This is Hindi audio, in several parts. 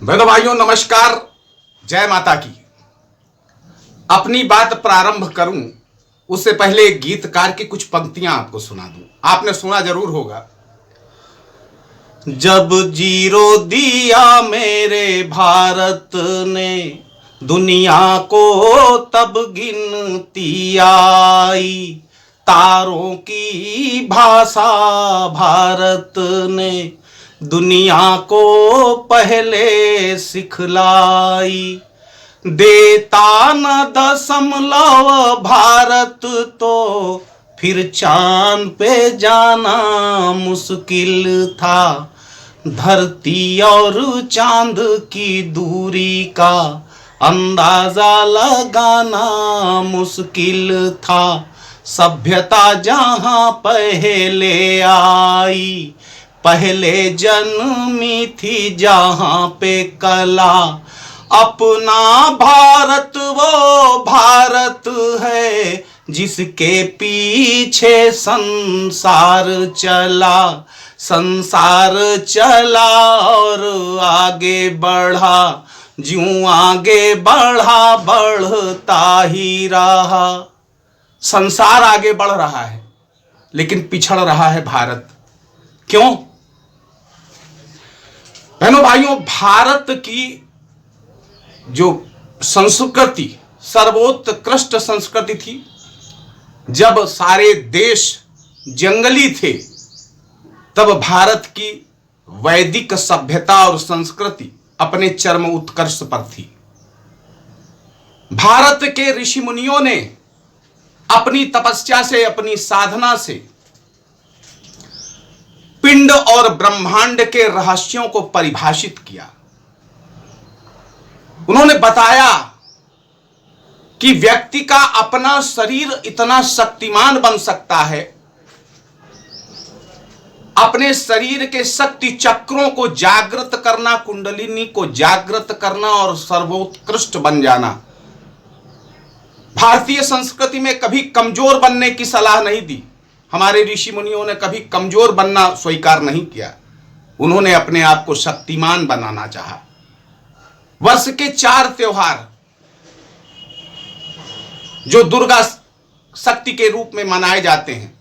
बहनों भाइयों नमस्कार, जय माता की। अपनी बात प्रारंभ करूं उससे पहले एक गीतकार की कुछ पंक्तियां आपको सुना दूं। आपने सुना जरूर होगा। जब जीरो दिया मेरे भारत ने दुनिया को तब गिनती आई, तारों की भाषा भारत ने दुनिया को पहले सिखलाई। देता न दशमलव भारत तो फिर चांद पे जाना मुश्किल था। धरती और चांद की दूरी का अंदाजा लगाना मुश्किल था। सभ्यता जहां पहले आई, पहले जन्मी थी जहां पे कला। अपना भारत वो भारत है जिसके पीछे संसार चला। संसार चला और आगे बढ़ा, ज्यों आगे बढ़ा बढ़ता ही रहा। संसार आगे बढ़ रहा है लेकिन पिछड़ रहा है भारत। क्यों? बहनों भाइयों, भारत की जो संस्कृति सर्वोत्कृष्ट संस्कृति थी, जब सारे देश जंगली थे तब भारत की वैदिक सभ्यता और संस्कृति अपने चरम उत्कर्ष पर थी। भारत के ऋषि मुनियों ने अपनी तपस्या से, अपनी साधना से पिंड और ब्रह्मांड के रहस्यों को परिभाषित किया। उन्होंने बताया कि व्यक्ति का अपना शरीर इतना शक्तिमान बन सकता है, अपने शरीर के शक्ति चक्रों को जागृत करना, कुंडलिनी को जागृत करना और सर्वोत्कृष्ट बन जाना। भारतीय संस्कृति में कभी कमजोर बनने की सलाह नहीं दी। हमारे ऋषि मुनियों ने कभी कमजोर बनना स्वीकार नहीं किया। उन्होंने अपने आप को शक्तिमान बनाना चाहा। वर्ष के 4 त्योहार जो दुर्गा शक्ति के रूप में मनाए जाते हैं,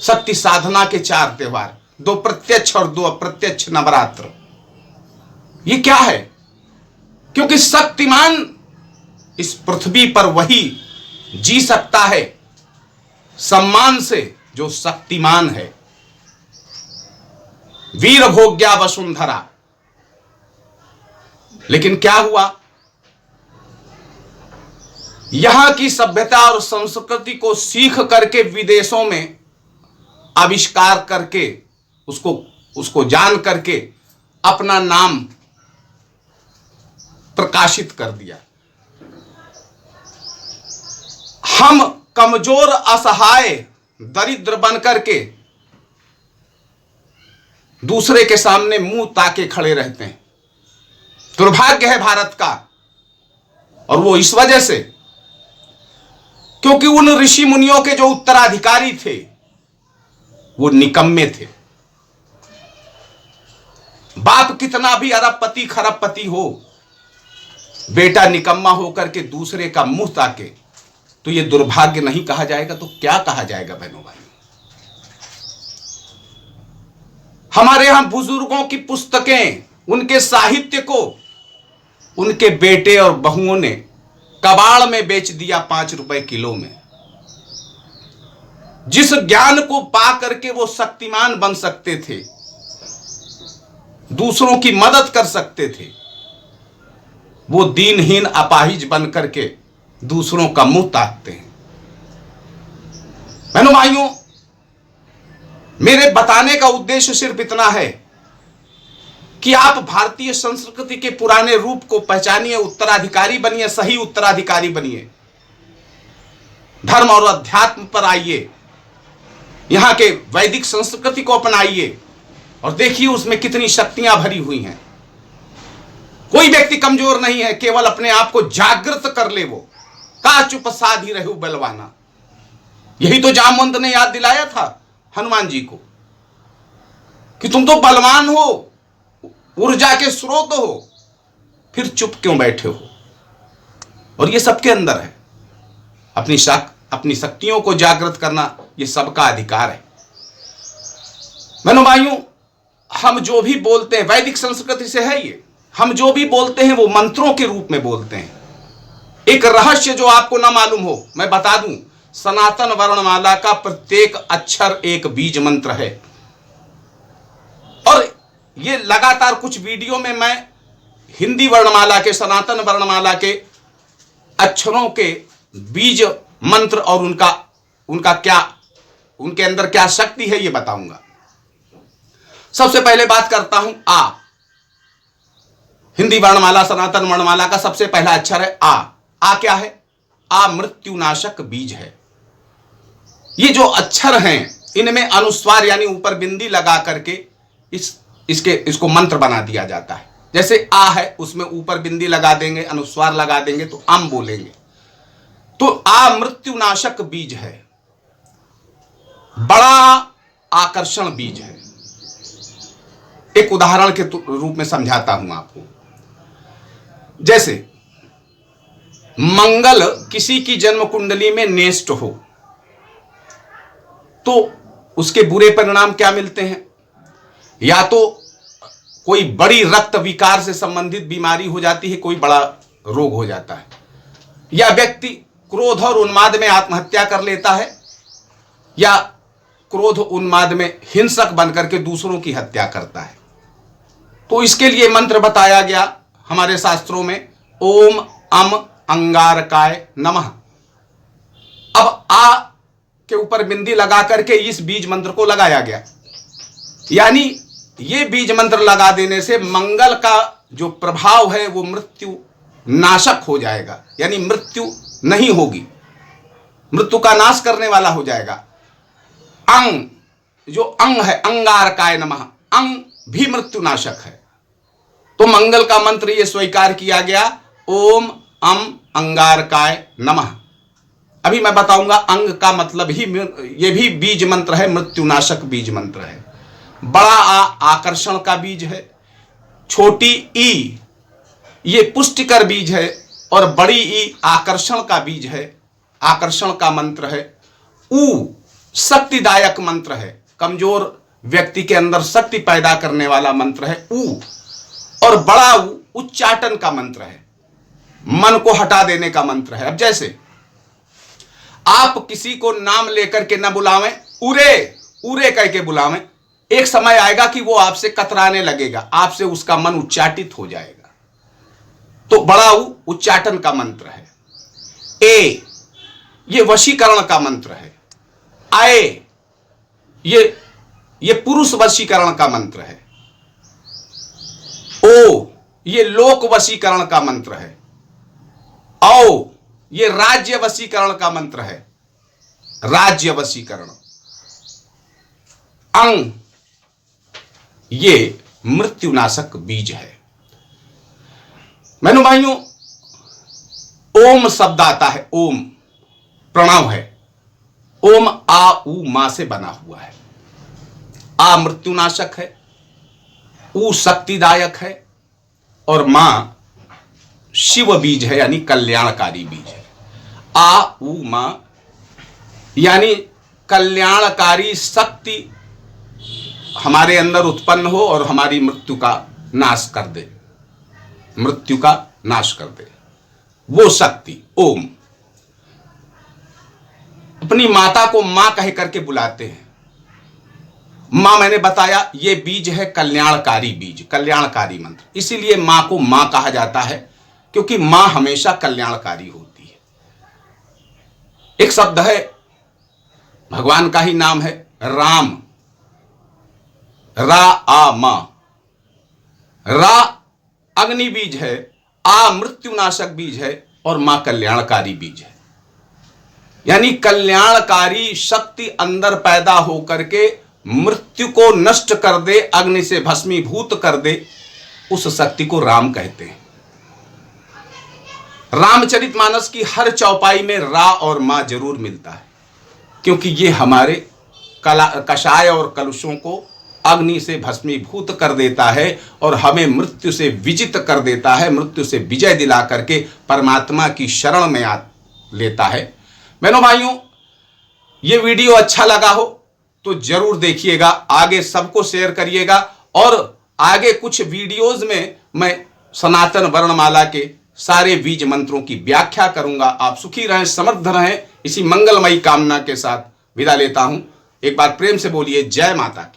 शक्ति साधना के 4 त्योहार, 2 प्रत्यक्ष और 2 अप्रत्यक्ष नवरात्र, ये क्या है? क्योंकि शक्तिमान इस पृथ्वी पर वही जी सकता है सम्मान से जो शक्तिमान है। वीर भोग्या वसुंधरा। लेकिन क्या हुआ? यहां की सभ्यता और संस्कृति को सीख करके विदेशों में आविष्कार करके उसको जान करके अपना नाम प्रकाशित कर दिया। हम कमजोर, असहाय, दरिद्र बनकर के दूसरे के सामने मुंह ताके खड़े रहते हैं। दुर्भाग्य है भारत का। और वो इस वजह से क्योंकि उन ऋषि मुनियों के जो उत्तराधिकारी थे वो निकम्मे थे। बाप कितना भी अरबपति खरबपति हो, बेटा निकम्मा होकर के दूसरे का मुंह ताके तो ये दुर्भाग्य नहीं कहा जाएगा तो क्या कहा जाएगा? बहनों भाई, हमारे यहां बुजुर्गों की पुस्तकें, उनके साहित्य को उनके बेटे और बहुओं ने कबाड़ में बेच दिया 5 रुपए किलो में। जिस ज्ञान को पा करके वो शक्तिमान बन सकते थे, दूसरों की मदद कर सकते थे, वो दीनहीन अपाहिज बन करके दूसरों का मुंह ताकते हैं। बहनों भाइयों, मेरे बताने का उद्देश्य सिर्फ इतना है कि आप भारतीय संस्कृति के पुराने रूप को पहचानिए, उत्तराधिकारी बनिए, सही उत्तराधिकारी बनिए। धर्म और अध्यात्म पर आइए, यहां के वैदिक संस्कृति को अपनाइए और देखिए उसमें कितनी शक्तियां भरी हुई हैं। कोई व्यक्ति कमजोर नहीं है, केवल अपने आप को जागृत कर ले। वो का चुप साधी रहू बलवाना, यही तो जामवंत ने याद दिलाया था हनुमान जी को कि तुम तो बलवान हो, ऊर्जा के स्रोत हो, फिर चुप क्यों बैठे हो? और ये सबके अंदर है। अपनी शक्तियों को जागृत करना ये सबका अधिकार है। बहनों भाइयों, हम जो भी बोलते हैं, वैदिक संस्कृति से है ये, हम जो भी बोलते हैं वो मंत्रों के रूप में बोलते हैं। एक रहस्य जो आपको ना मालूम हो, मैं बता दूं, सनातन वर्णमाला का प्रत्येक अक्षर एक बीज मंत्र है। और ये लगातार कुछ वीडियो में मैं हिंदी वर्णमाला के, सनातन वर्णमाला के अक्षरों के बीज मंत्र और उनका क्या, उनके अंदर क्या शक्ति है, ये बताऊंगा। सबसे पहले बात करता हूं आ। हिंदी वर्णमाला, सनातन वर्णमाला का सबसे पहला अक्षर है आ। आ क्या है? आ मृत्युनाशक बीज है। ये जो अक्षर हैं, इनमें अनुस्वार यानी ऊपर बिंदी लगा करके इसको मंत्र बना दिया जाता है। जैसे आ है, उसमें ऊपर बिंदी लगा देंगे, अनुस्वार लगा देंगे तो अम बोलेंगे। तो आ मृत्युनाशक बीज है, बड़ा आकर्षण बीज है। एक उदाहरण के रूप में समझाता हूं आपको। जैसे मंगल किसी की जन्म कुंडली में नेष्ट हो तो उसके बुरे परिणाम क्या मिलते हैं? या तो कोई बड़ी रक्त विकार से संबंधित बीमारी हो जाती है, कोई बड़ा रोग हो जाता है, या व्यक्ति क्रोध और उन्माद में आत्महत्या कर लेता है, या क्रोध उन्माद में हिंसक बनकर के दूसरों की हत्या करता है। तो इसके लिए मंत्र बताया गया हमारे शास्त्रों में, ओम अम अंगारकाय नमः। अब आ के ऊपर बिंदी लगा करके इस बीज मंत्र को लगाया गया, यानी ये बीज मंत्र लगा देने से मंगल का जो प्रभाव है वो मृत्यु नाशक हो जाएगा, यानी मृत्यु नहीं होगी, मृत्यु का नाश करने वाला हो जाएगा। अंग, जो अंग है, अंगारकाय नमः, अंग भी मृत्यु नाशक है। तो मंगल का मंत्र ये स्वीकार किया गया, ओम अम अंगारकाय नमः। अभी मैं बताऊंगा अंग का मतलब ही, ये भी बीज मंत्र है, मृत्युनाशक बीज मंत्र है। बड़ा आ आकर्षण का बीज है, छोटी ई ये पुष्टिकर बीज है, और बड़ी ई आकर्षण का बीज है, आकर्षण का मंत्र है। ऊ शक्तिदायक मंत्र है, कमजोर व्यक्ति के अंदर शक्ति पैदा करने वाला मंत्र है ऊ। और बड़ा ऊ उच्चाटन का मंत्र है, मन को हटा देने का मंत्र है। अब जैसे आप किसी को नाम लेकर के न बुलावें, उरे उरे कह के बुलावें, एक समय आएगा कि वो आपसे कतराने लगेगा, आपसे उसका मन उच्चाटित हो जाएगा। तो बड़ा उच्चाटन का मंत्र है। ए ये वशीकरण का मंत्र है। आए ये पुरुष वशीकरण का मंत्र है। ओ ये लोक वशीकरण का मंत्र है। औ ये राज्य वशीकरण का मंत्र है, राज्य वशीकरण। अंग ये मृत्युनाशक बीज है। बहनों भाइयों, ओम शब्द आता है, ओम प्रणव है। ओम आ ऊ मा से बना हुआ है। आ मृत्युनाशक है, ऊ शक्तिदायक है, और मां शिव बीज है, यानी कल्याणकारी बीज है। आ ऊ मां यानी कल्याणकारी शक्ति हमारे अंदर उत्पन्न हो और हमारी मृत्यु का नाश कर दे, मृत्यु का नाश कर दे, वो शक्ति ओम। अपनी माता को मां कह करके बुलाते हैं। मां मैंने बताया ये बीज है कल्याणकारी बीज, कल्याणकारी मंत्र। इसीलिए मां को मां कहा जाता है, क्योंकि मां हमेशा कल्याणकारी होती है। एक शब्द है, भगवान का ही नाम है, राम। रा आ मां, रा अग्नि बीज है, आ मृत्युनाशक बीज है, और मां कल्याणकारी बीज है। यानी कल्याणकारी शक्ति अंदर पैदा होकर के मृत्यु को नष्ट कर दे, अग्नि से भस्मीभूत कर दे, उस शक्ति को राम कहते हैं। रामचरितमानस की हर चौपाई में रा और मां जरूर मिलता है, क्योंकि ये हमारे कषाय और कलुषों को अग्नि से भस्मीभूत कर देता है और हमें मृत्यु से विजित कर देता है, मृत्यु से विजय दिला करके परमात्मा की शरण में आ लेता है। बहनों भाइयों, ये वीडियो अच्छा लगा हो तो जरूर देखिएगा, आगे सबको शेयर करिएगा और आगे कुछ वीडियोज में मैं सनातन वर्णमाला के सारे बीज मंत्रों की व्याख्या करूंगा। आप सुखी रहें, समृद्ध रहें, इसी मंगलमयी कामना के साथ विदा लेता हूं। एक बार प्रेम से बोलिए जय माता की।